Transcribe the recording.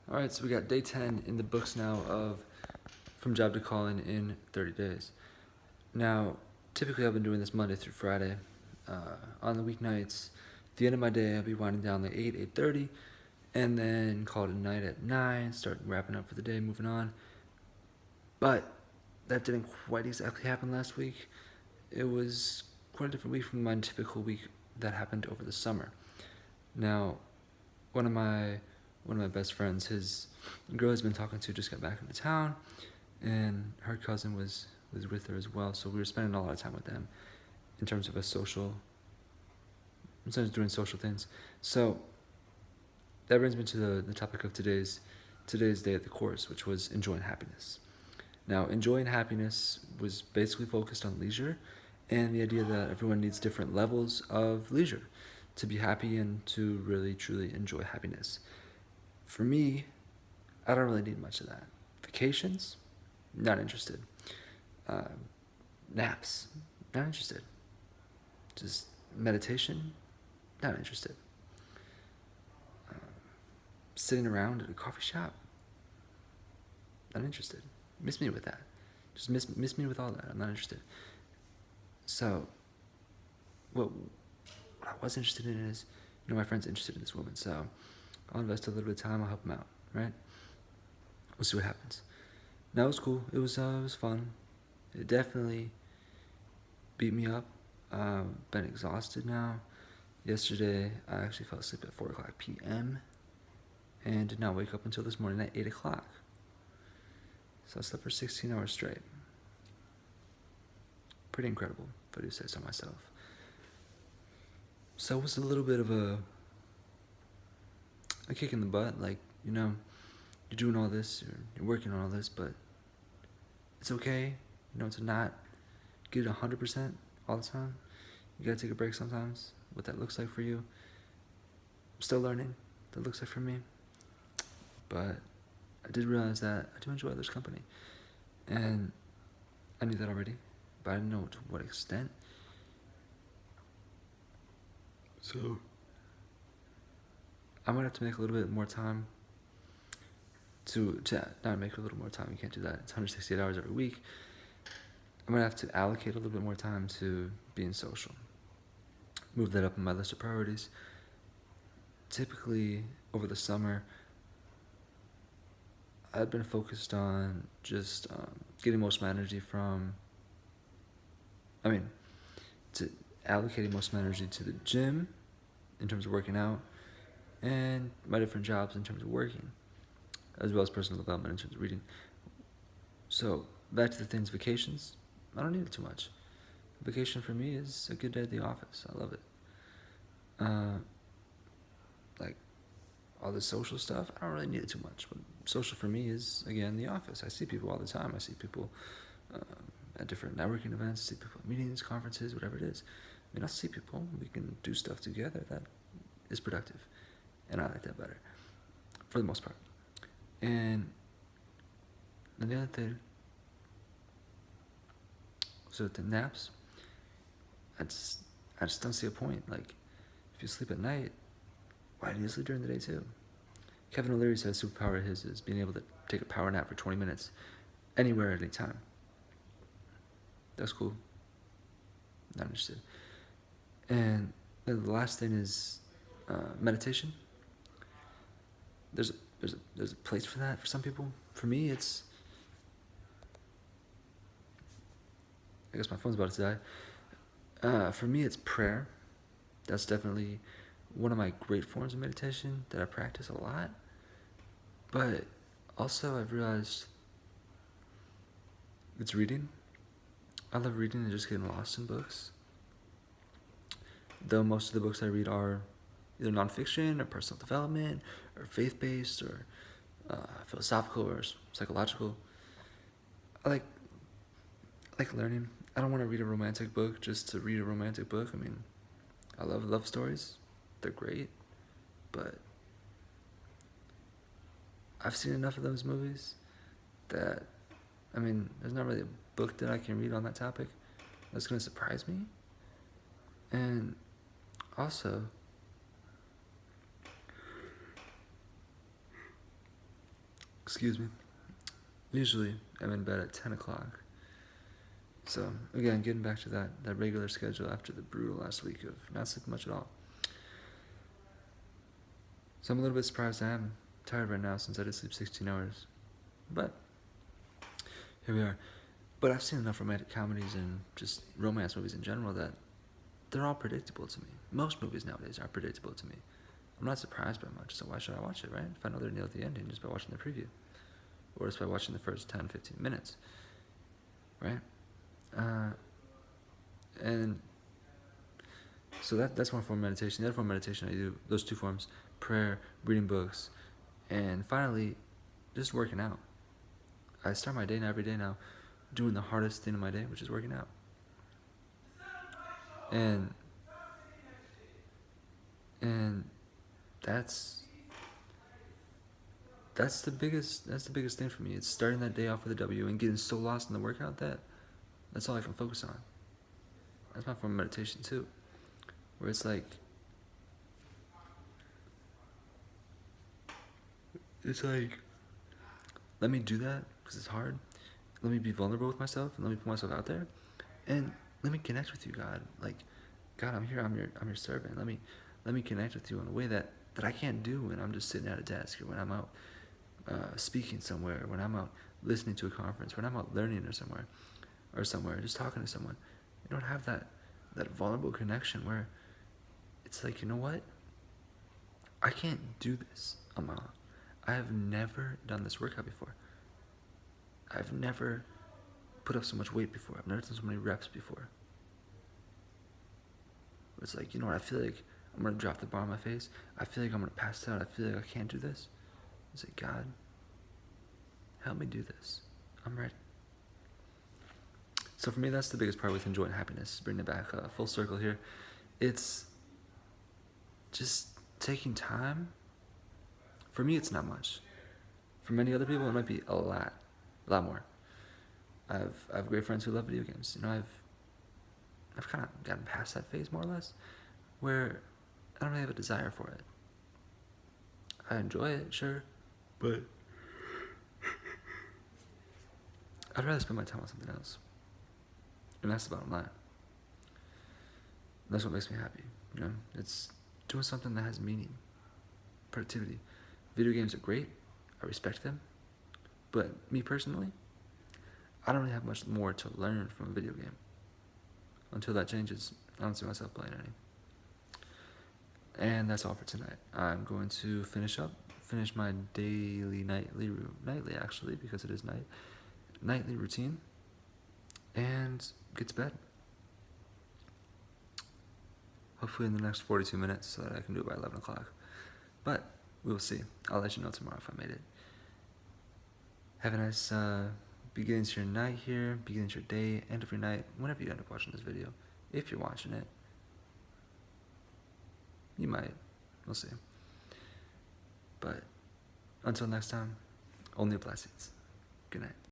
All right, so we got day 10 in the books now of From Job to Call in 30 days. Now, typically I've been doing this Monday through Friday. On the weeknights, at the end of my day, I'll be winding down like 8, 8:30, and then call it a night at 9, start wrapping up for the day, moving on. But that didn't quite exactly happen last week. It was quite a different week from my typical week that happened over the summer. Now, one of my best friends, his girl he's been talking to just got back into town, and her cousin was with her as well. So we were spending a lot of time with them in terms of doing social things. So that brings me to the topic of today's day at the course, which was enjoying happiness. Now, enjoying happiness was basically focused on leisure and the idea that everyone needs different levels of leisure to be happy and to really truly enjoy happiness. For me, I don't really need much of that. Vacations, not interested. Uh, Naps, not interested. Just meditation, not interested. Sitting around at a coffee shop, not interested. Miss me with that. Just miss me with all that. I'm not interested. So, what I was interested in is, my friend's interested in this woman, so I'll invest a little bit of time. I'll help him out, right? We'll see what happens. Now it was cool. It was fun. It definitely beat me up. Been exhausted now. Yesterday, I actually fell asleep at 4:00 p.m. and did not wake up until this morning at 8:00. So I slept for 16 hours straight. Pretty incredible, if I do say so myself. So it was a little bit of a kick in the butt. Like, you're doing all this, you're working on all this, but it's okay, to not get it 100% all the time. You gotta take a break sometimes. What that looks like for you, I'm still learning. That looks like for me, but I did realize that I do enjoy others' company, and I knew that already, but I didn't know to what extent. So I might have to make a little bit more time to not make a little more time. You can't do that. It's 168 hours every week. I'm gonna have to allocate a little bit more time to being social. Move that up on my list of priorities. Typically, over the summer, I've been focused on just getting most of my energy to allocating most of my energy to the gym in terms of working out, and my different jobs in terms of working, as well as personal development in terms of reading. So back to the things, vacations, I don't need it too much. Vacation for me is a good day at the office. I love it. Like all the social stuff, I don't really need it too much. But social for me is, again, the office. I see people all the time. I see people at different networking events, see people at meetings, conferences, whatever it is. I'll see people. We can do stuff together that is productive. And I like that better, for the most part. And then the other thing, so the naps, I just don't see a point. Like, if you sleep at night, why do you sleep during the day too? Kevin O'Leary said a superpower of his is being able to take a power nap for 20 minutes, anywhere at any time. That's cool. Not interested. And then the last thing is meditation. There's a place for that for some people. For me, it's, I guess my phone's about to die. For me, it's prayer. That's definitely one of my great forms of meditation that I practice a lot. But also, I've realized it's reading. I love reading and just getting lost in books. Though most of the books I read are either nonfiction or personal development or faith-based or philosophical or psychological. I like learning. I don't want to read a romantic book just to read a romantic book. I love love stories. They're great. But I've seen enough of those movies that, there's not really a book that I can read on that topic that's going to surprise me. And also, Excuse me. Usually I'm in bed at 10 o'clock. So, again, getting back to that regular schedule after the brutal last week of not sleeping much at all. So I'm a little bit surprised I am tired right now since I did sleep 16 hours. But, here we are. But I've seen enough romantic comedies and just romance movies in general that they're all predictable to me. Most movies nowadays are predictable to me. I'm not surprised by much, so why should I watch it, right? If I know they're nailed the ending just by watching the preview. Or just by watching the first 10, 15 minutes. Right? And so that's one form of meditation. The other form of meditation I do, those two forms, prayer, reading books, and finally, just working out. I start my day now, every day now, doing the hardest thing of my day, which is working out. And that's the biggest thing for me. It's starting that day off with a W and getting so lost in the workout that that's all I can focus on. That's my form of meditation too, where it's like let me do that because it's hard. Let me be vulnerable with myself and let me put myself out there, and let me connect with you, God. Like, God, I'm here. I'm your servant. Let me connect with you in a way that I can't do when I'm just sitting at a desk, or when I'm out speaking somewhere, when I'm out listening to a conference, when I'm out learning or somewhere, just talking to someone. You don't have that vulnerable connection where it's like, you know what? I can't do this, Amala. I have never done this workout before. I've never put up so much weight before. I've never done so many reps before. It's like, you know what? I feel like I'm going to drop the bar on my face. I feel like I'm going to pass out. I feel like I can't do this. It's like, God, help me do this. I'm ready. So for me, that's the biggest part with enjoying happiness, bringing it back full circle here. It's just taking time. For me, it's not much. For many other people, it might be a lot more. I have great friends who love video games. You know, I've kind of gotten past that phase more or less, where I don't really have a desire for it. I enjoy it, sure, but I'd rather spend my time on something else. And that's the bottom line. That's what makes me happy. You know, it's doing something that has meaning, productivity. Video games are great. I respect them. But me personally, I don't really have much more to learn from a video game. Until that changes, I don't see myself playing any. And that's all for tonight. I'm going to finish my nightly actually, because it is nightly routine, and get to bed. Hopefully in the next 42 minutes so that I can do it by 11 o'clock. But we'll see. I'll let you know tomorrow if I made it. Have a nice beginning to your night here, beginning to your day, end of your night, whenever you end up watching this video. If you're watching it. You might. We'll see. But until next time, only blessings. Good night.